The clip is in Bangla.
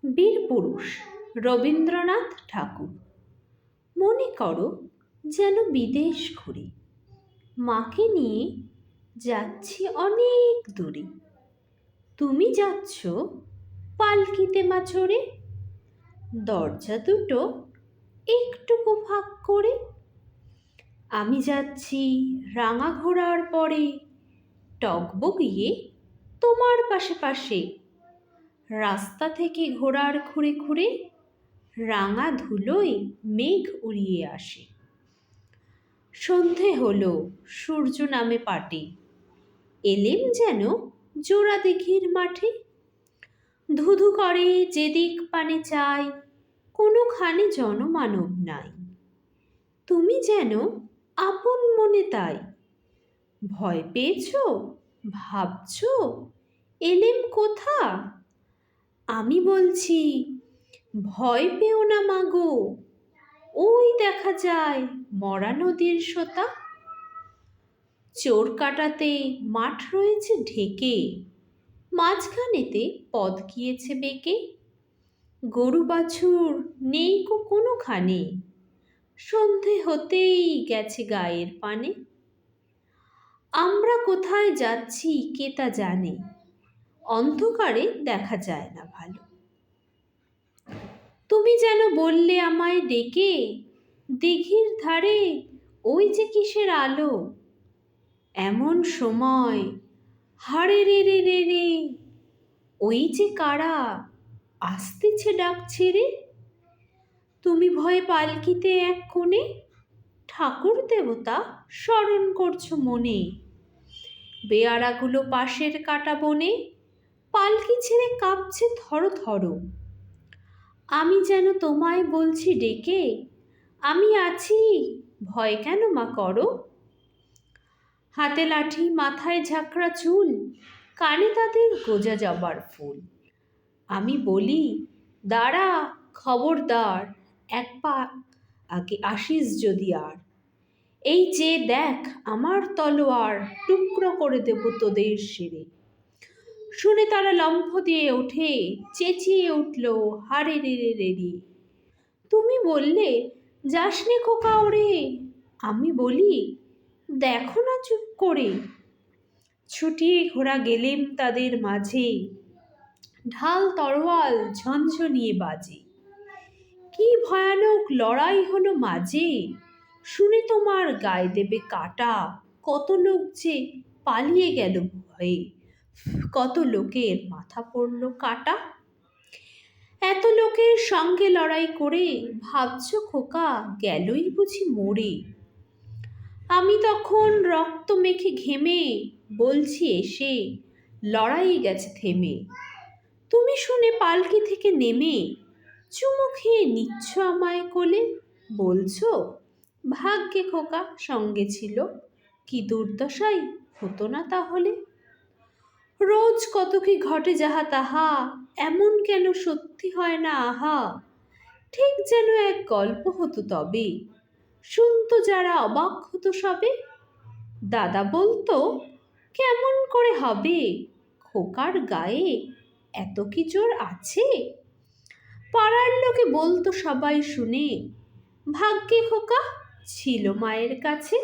বীরপুরুষ রবীন্দ্রনাথ ঠাকুর। মনে করো যেন বিদেশ ঘুরে, মাকে নিয়ে যাচ্ছি অনেক দূরে। তুমি যাচ্ছ পালকিতে মা চড়ে, দরজা দুটো একটুকু ফাঁক করে। আমি যাচ্ছি রাঙা ঘোড়ার পরে, টগবগিয়ে তোমার পাশে পাশে। রাস্তা থেকে ঘোড়ার খুঁড়ে খুঁড়ে রাঙা ধুলোয় মেঘ উড়িয়ে আসে। সন্ধে হলো, সূর্য নামে পাটে, এলেম যেন জোড়া দিঘির মাঠে। ধুধু করে যেদিক পানে চাই, কোনোখানে জনমানব নাই। তুমি যেন আপন মনে তাই। ভয় পেয়েছ, ভাবছ এলেম কোথা? আমি বলছি ভয় পেও না মাগো, ওই দেখা যায় মরা নদীর সোতা। চোর কাটাতে মাঠ রয়েছে ঢেকে, মাঝখানেতে পথ গিয়েছে বেঁকে। গরু বাছুর নেই কো কোনোখানে, সন্ধে হতেই গেছে গায়ের পানে। আমরা কোথায় যাচ্ছি কে তা জানে, অন্ধকারে দেখা যায় না ভালো। তুমি যেন বললে আমায় ডেকে, দিঘির ধারে ওই যে কিসের আলো। এমন সময় হারে রে রে রে রে, ওই যে কারা আসতেছে ডাক ছেড়ে। তুমি ভয়ে পালকিতে এক কোণে, ঠাকুর দেবতা স্মরণ করছো মনে। বেয়ারাগুলো পাশের কাটা বনে, পালকি ছেড়ে কাঁপছে থরো থরো। আমি যেন তোমায় বলছি ডেকে, আমি আছি, ভয় কেন মা করো। হাতে লাঠি, মাথায় ঝাঁকড়া চুল, কানে তাদের গোজা জবার ফুল। আমি বলি দাঁড়া, খবরদার, এক পা আগে আসিস যদি আর। এই যে দেখ আমার তলোয়ার, টুকরো করে দেব তোদের শিরে। শুনে তারা লম্ফ দিয়ে ওঠে, চেঁচিয়ে উঠল হারে রে রে রে রে। তুমি বললে যাস নে খোকা ওরে, আমি বলি দেখো না চুপ করে। ছুটিয়ে ঘোড়া গেলেম তাদের মাঝে, ঢাল তরোয়াল ঝনঝনিয়ে বাজে। কি ভয়ানক লড়াই হলো মাঝে, শুনে তোমার গায়ে দেবে কাটা। কত লোক যে পালিয়ে গেল ভয়ে, কত লোকের মাথা পড়ল কাটা। এত লোকের সঙ্গে লড়াই করে ভাবছ খোকা গেলই বুঝি মরে। আমি তখন রক্ত মেখে ঘেমে বলছি এসে, লড়াই গেছে থেমে। তুমি শুনে পালকি থেকে নেমে চুমু খেয়ে নিচ্ছ আমায় কোলে। বলছো ভাগ্যে খোকা সঙ্গে ছিল, কি দুর্দশাই হতো না তাহলে। রোজ কত কি ঘটে যাহা তাহা, এমন কেন সত্যি হয় না আহা। ঠিক যেন এক গল্প হতো তবে, শুনতো যারা অবাক হতো সবে। দাদা বলতো কেমন করে হবে, খোকার গায়ে এত কি জোর আছে। পাড়ার লোকে বলতো সবাই শুনে, ভাগ্যে খোকা ছিল মায়ের কাছে।